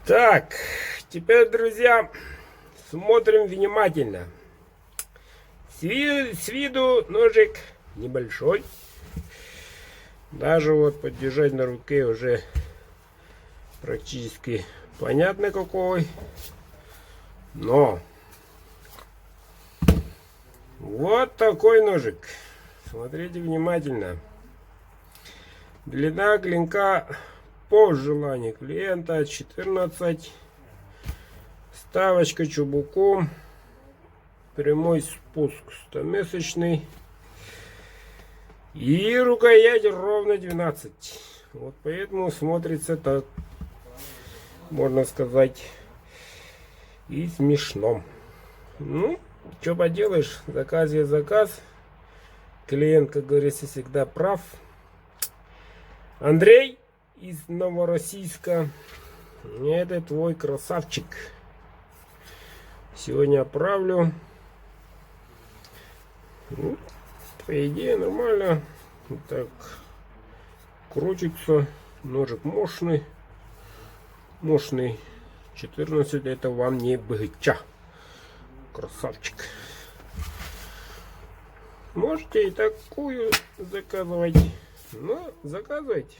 Так, теперь, друзья, смотрим внимательно. С виду ножик небольшой. Даже вот поддержать на руке уже практически понятно какой. Но вот такой ножик. Смотрите внимательно. Длина клинка по желанию клиента 14. Вставочка чубуком. Прямой спуск 100-месячный. И рукоять ровно 12. Вот поэтому смотрится так, можно сказать, и смешно. Ну, что поделаешь, заказ есть заказ. Клиент, как говорится, всегда прав. Андрей из Новороссийска. Это твой красавчик. Сегодня отправлю. Ну, по идее нормально. Вот так крутится. Ножик мощный. Мощный. 14, это вам не быча. Красавчик. Можете и такую заказывать. Но заказывайте.